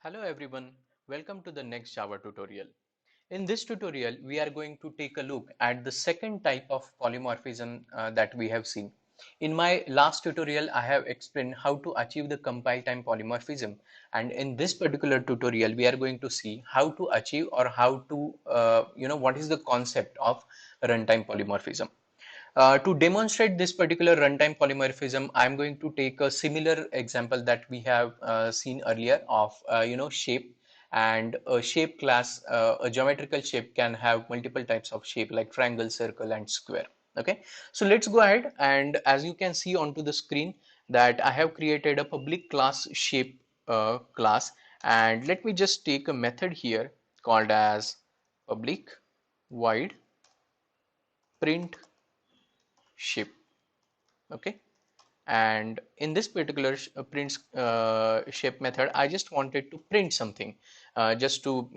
Hello everyone, welcome to the next Java tutorial. In this tutorial, we are going to take a look at the second type of polymorphism that we have seen. In my last tutorial, I have explained how to achieve the compile time polymorphism, and in this particular tutorial, we are going to see how to achieve or how to, what is the concept of runtime polymorphism. To demonstrate this particular runtime polymorphism, I'm going to take a similar example that we have seen earlier of shape, and a shape class. A geometrical shape can have multiple types of shape like triangle, circle, and square. Okay, so let's go ahead, and as you can see onto the screen that I have created a public class shape class, and let me just take a method here called as public void print shape. Okay, and in this particular print shape method, I just wanted to print something, just to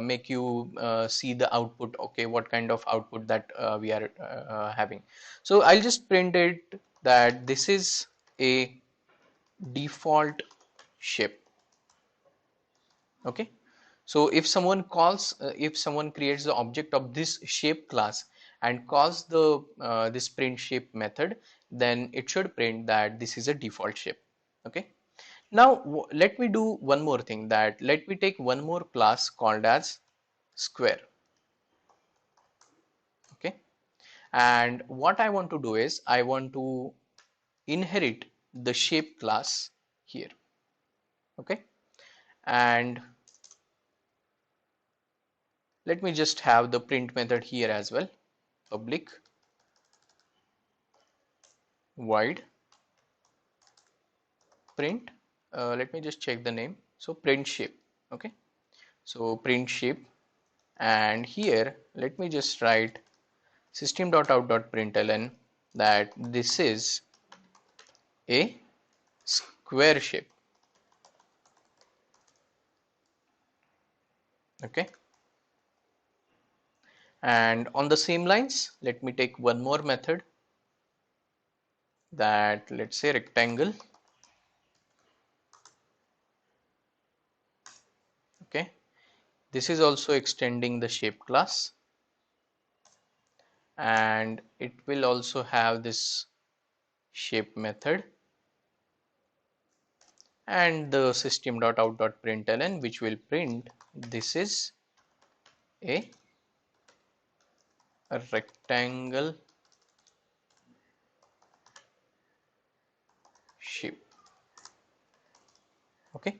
make you see the output. Okay, what kind of output that we are having. So I'll just print it that this is a default shape. Okay, so if someone creates the object of this shape class and calls the this print shape method, then it should print that this is a default shape. Okay, now let me do one more thing, that let me take one more class called as square. Okay, and what I want to do is I want to inherit the shape class here. Okay, and let me just have the print method here as well, public void print, let me just check the name, so print shape. Okay, so print shape, and here let me just write system.out.println that this is a square shape. Okay, and on the same lines, let me take one more method, that let's say rectangle. Okay, this is also extending the shape class, and it will also have this shape method and the system.out.println, which will print this is a rectangle shape. Okay,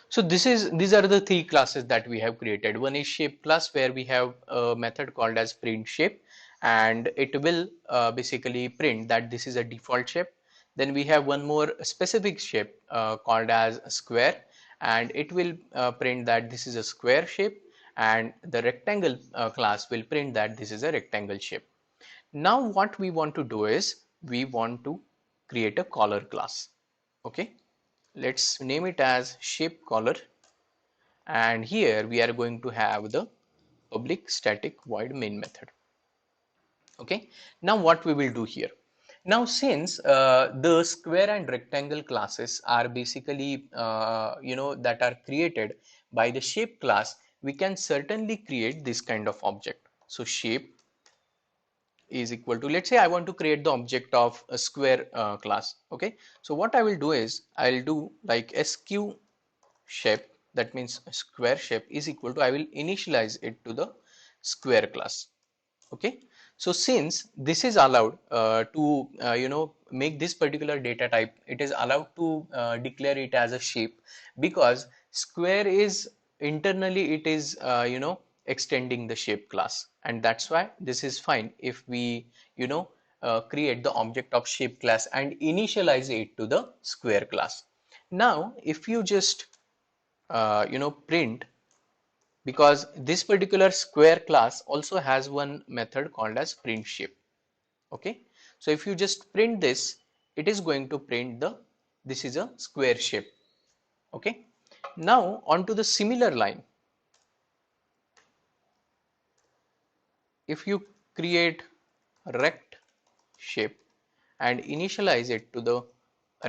so these are the three classes that we have created. One is shape class, where we have a method called as print shape, and it will basically print that this is a default shape. Then we have one more specific shape called as square, and it will print that this is a square shape, and the rectangle class will print that this is a rectangle shape. Now what we want to do is we want to create a caller class. Okay, let's name it as shape caller, and here we are going to have the public static void main method. Okay, now what we will do here, now since the square and rectangle classes are basically that are created by the shape class, we can certainly create this kind of object. So shape is equal to, let's say I want to create the object of a square class. Okay, so what I will do is I'll do like sq shape, that means square shape is equal to, I will initialize it to the square class. Okay, so since this is allowed to make this particular data type, it is allowed to declare it as a shape, because square is internally it is extending the shape class, and that's why this is fine if we create the object of shape class and initialize it to the square class. Now if you just print, because this particular square class also has one method called as print shape. Okay, so if you just print this, it is going to print the this is a square shape. Okay, now onto the similar line, if you create rect shape and initialize it to the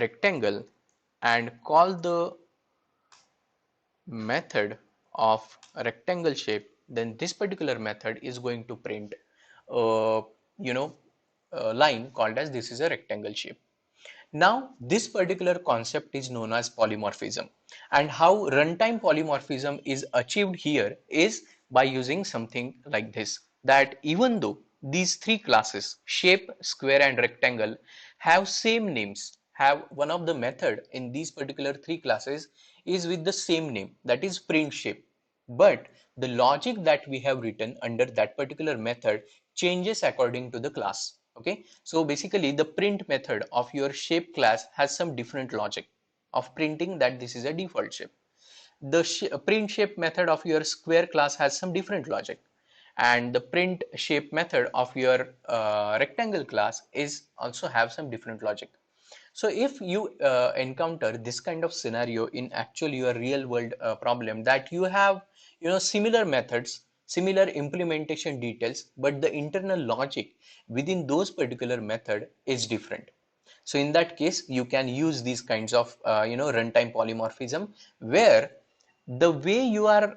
rectangle and call the method of a rectangle shape, then this particular method is going to print a, you know, a line called as this is a rectangle shape. Now, this particular concept is known as polymorphism, and how runtime polymorphism is achieved here is by using something like this, that even though these three classes, shape, square and rectangle, have same names, have one of the method in these particular three classes is with the same name, that is print shape, but the logic that we have written under that particular method changes according to the class. Okay, so basically the print method of your shape class has some different logic of printing that this is a default shape. The print shape method of your square class has some different logic, and the print shape method of your rectangle class is also have some different logic. So if you encounter this kind of scenario in actual your real world problem, that you have, you know, similar methods, similar implementation details, but the internal logic within those particular method is different. So in that case, you can use these kinds of runtime polymorphism, where the way you are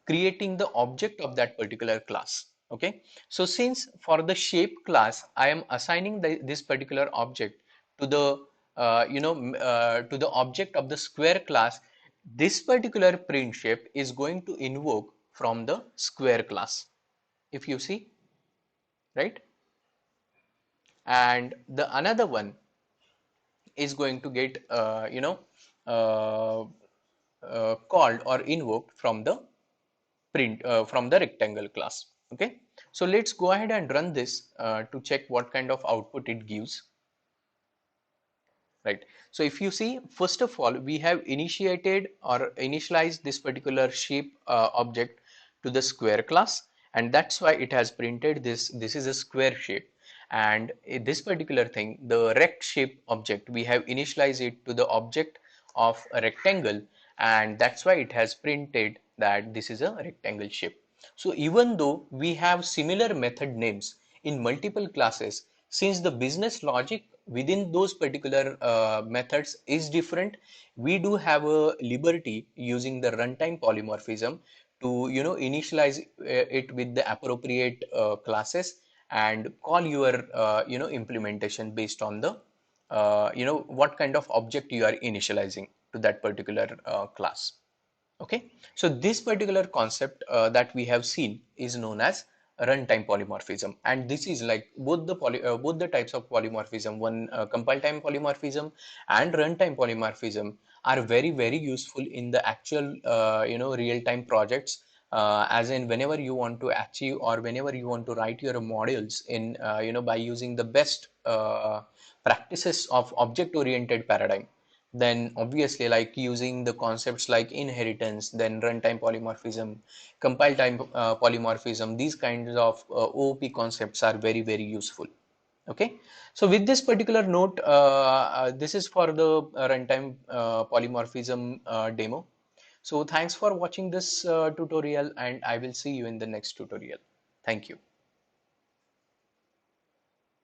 creating the object of that particular class. Okay, so since for the shape class I am assigning this particular object to the to the object of the square class, this particular print shape is going to invoke from the square class, if you see, right? And the another one is going to get uh, called or invoked from the from the rectangle class. Okay, so let's go ahead and run this to check what kind of output it gives. Right. So if you see, first of all, we have initiated or initialized this particular shape object to the square class, and that's why it has printed this. This is a square shape, and this particular thing, the rect shape object, we have initialized it to the object of a rectangle, and that's why it has printed that this is a rectangle shape. So even though we have similar method names in multiple classes, since the business logic within those particular methods is different, we do have a liberty using the runtime polymorphism to, you know, initialize it with the appropriate classes and call your implementation based on the what kind of object you are initializing to that particular class. Okay, so this particular concept that we have seen is known as runtime polymorphism, and this is like both the types of polymorphism, one compile time polymorphism and runtime polymorphism, are very useful in the actual real time projects. As in, whenever you want to achieve or whenever you want to write your modules in by using the best practices of object oriented paradigm, then obviously like using the concepts like inheritance, then runtime polymorphism, compile time polymorphism, these kinds of OOP concepts are very useful. Okay, so with this particular note, this is for the runtime polymorphism demo. So thanks for watching this tutorial, and I will see you in the next tutorial. Thank you.